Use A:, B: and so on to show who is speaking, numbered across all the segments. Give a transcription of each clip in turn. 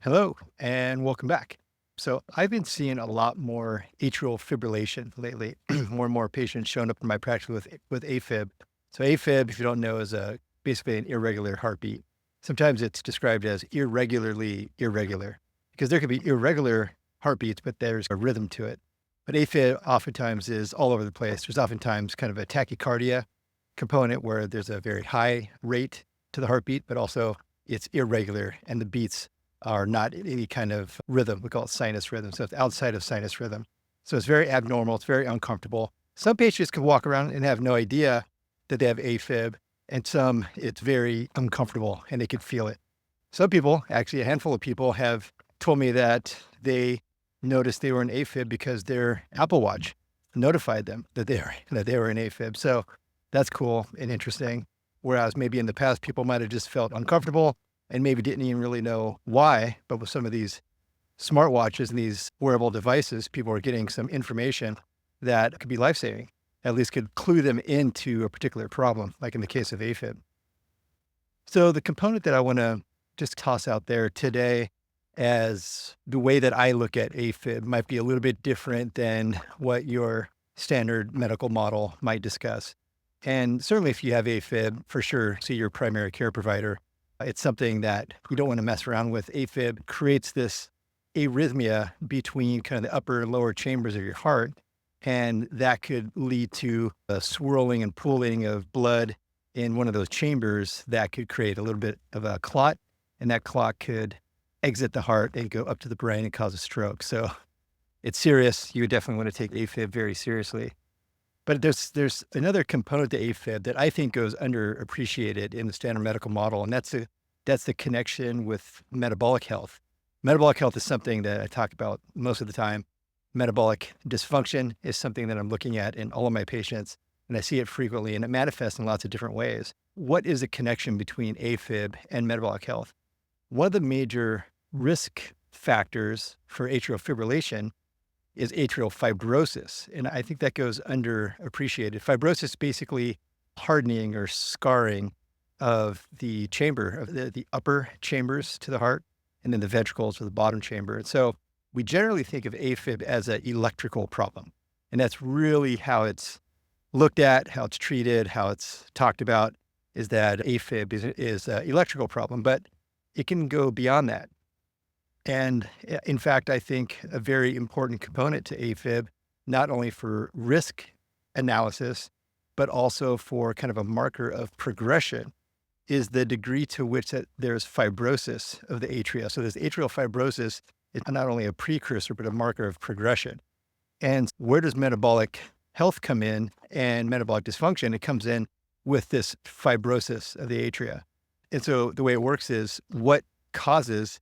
A: Hello and welcome back. So I've been seeing a lot more atrial fibrillation lately. More and more patients showing up in my practice with AFib. So AFib, if you don't know, is basically an irregular heartbeat. Sometimes it's described as irregularly irregular because there could be irregular heartbeats, but there's a rhythm to it. But AFib oftentimes is all over the place. There's oftentimes kind of a tachycardia component where there's a very high rate to the heartbeat, but also it's irregular and the beats are not in any kind of rhythm. We call it sinus rhythm. So it's outside of sinus rhythm. So it's very abnormal. It's very uncomfortable. Some patients can walk around and have no idea that they have AFib, and some it's very uncomfortable and they can feel it. Some people, actually a handful of people, have told me that they noticed they were in AFib because their Apple Watch notified them that they were in AFib. So that's cool and interesting. Whereas maybe in the past, people might have just felt uncomfortable and maybe didn't even really know why. But with some of these smartwatches and these wearable devices, people are getting some information that could be life-saving, at least could clue them into a particular problem, like in the case of AFib. So the component that I want to just toss out there today as the way that I look at AFib might be a little bit different than what your standard medical model might discuss. And certainly if you have AFib, for sure, see your primary care provider. It's something that you don't want to mess around with. AFib creates this arrhythmia between kind of the upper and lower chambers of your heart, and that could lead to a swirling and pooling of blood in one of those chambers that could create a little bit of a clot, and that clot could exit the heart and go up to the brain and cause a stroke. So it's serious. You would definitely want to take AFib very seriously. But there's another component to AFib that I think goes underappreciated in the standard medical model, and that's the connection with metabolic health. Metabolic health is something that I talk about most of the time. Metabolic dysfunction is something that I'm looking at in all of my patients, and I see it frequently, and it manifests in lots of different ways. What is the connection between AFib and metabolic health? One of the major risk factors for atrial fibrillation is atrial fibrosis. And I think that goes underappreciated. Fibrosis is basically hardening or scarring of the chamber, of the upper chambers to the heart, and then the ventricles or the bottom chamber. And so we generally think of AFib as an electrical problem. And that's really how it's looked at, how it's treated, how it's talked about, is that AFib is an electrical problem, but it can go beyond that. And in fact, I think a very important component to AFib, not only for risk analysis, but also for kind of a marker of progression, is the degree to which that there's fibrosis of the atria. So this atrial fibrosis is not only a precursor, but a marker of progression. And where does metabolic health come in and metabolic dysfunction? It comes in with this fibrosis of the atria. And so the way it works is what causes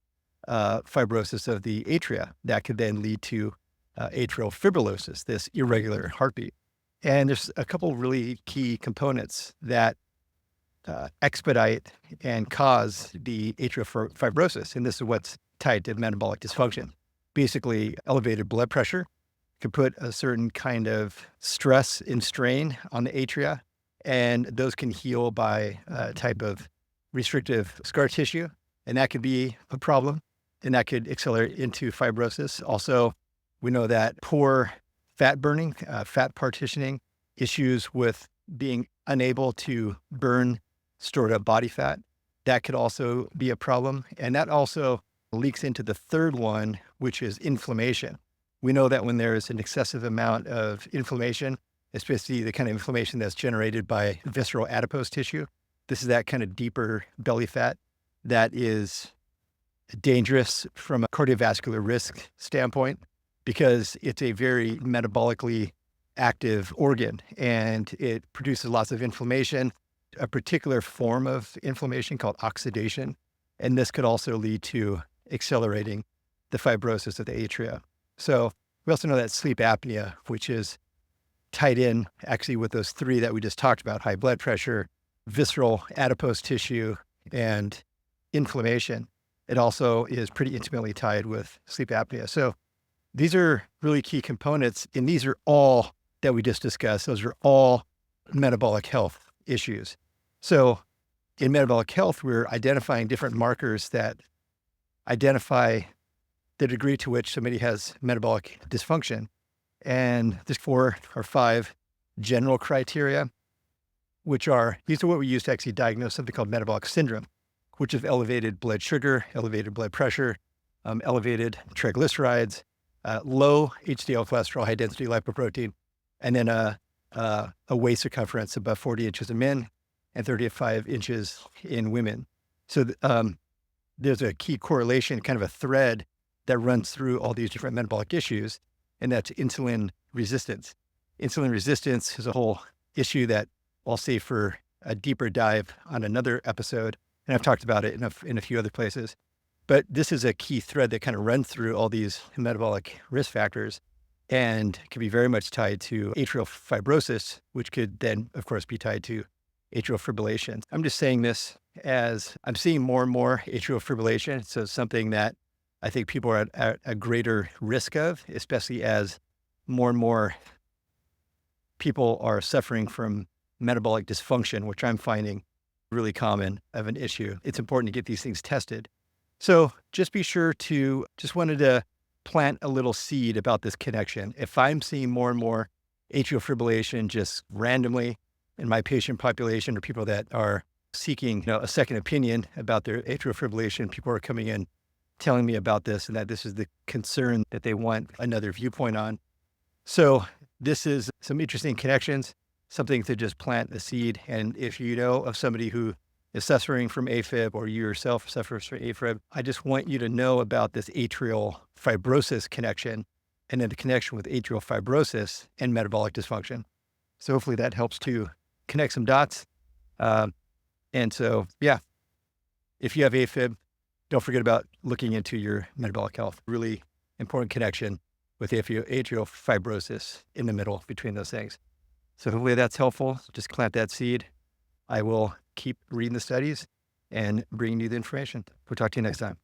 A: fibrosis of the atria that could then lead to atrial fibrillation, this irregular heartbeat. And there's a couple really key components that expedite and cause the atrial fibrosis. And this is what's tied to metabolic dysfunction. Basically, elevated blood pressure can put a certain kind of stress and strain on the atria, and those can heal by a type of restrictive scar tissue, and that could be a problem. And that could accelerate into fibrosis. Also, we know that poor fat burning, fat partitioning, issues with being unable to burn stored up body fat, that could also be a problem. And that also leaks into the third one, which is inflammation. We know that when there's an excessive amount of inflammation, especially the kind of inflammation that's generated by visceral adipose tissue, this is that kind of deeper belly fat that is dangerous from a cardiovascular risk standpoint because it's a very metabolically active organ and it produces lots of inflammation, a particular form of inflammation called oxidation. And this could also lead to accelerating the fibrosis of the atria. So we also know that sleep apnea, which is tied in actually with those three that we just talked about, high blood pressure, visceral adipose tissue, and inflammation, it also is pretty intimately tied with sleep apnea. So these are really key components, and these are all that we just discussed. Those are all metabolic health issues. So in metabolic health, we're identifying different markers that identify the degree to which somebody has metabolic dysfunction. And there's 4 or 5 general criteria, these are what we use to actually diagnose something called metabolic syndrome, which is elevated blood sugar, elevated blood pressure, elevated triglycerides, low HDL cholesterol, high density lipoprotein, and then a waist circumference above 40 inches in men and 35 inches in women. So there's a key correlation, kind of a thread that runs through all these different metabolic issues, and that's insulin resistance. Insulin resistance is a whole issue that I'll save for a deeper dive on another episode, and I've talked about it in a few other places. But this is a key thread that kind of runs through all these metabolic risk factors and can be very much tied to atrial fibrosis, which could then, of course, be tied to atrial fibrillation. I'm just saying this as I'm seeing more and more atrial fibrillation. So something that I think people are at a greater risk of, especially as more and more people are suffering from metabolic dysfunction, which I'm finding really common of an issue. It's important to get these things tested. So just be sure just wanted to plant a little seed about this connection. If I'm seeing more and more atrial fibrillation just randomly in my patient population, or people that are seeking a second opinion about their atrial fibrillation, people are coming in telling me about this and that this is the concern that they want another viewpoint on. So this is some interesting connections, something to just plant the seed. And if you know of somebody who is suffering from AFib, or you yourself suffers from AFib, I just want you to know about this atrial fibrosis connection, and then the connection with atrial fibrosis and metabolic dysfunction. So hopefully that helps to connect some dots. And so, yeah, if you have AFib, don't forget about looking into your metabolic health. Really important connection with atrial fibrosis in the middle between those things. So hopefully that's helpful. Just plant that seed. I will keep reading the studies and bringing you the information. We'll talk to you next time.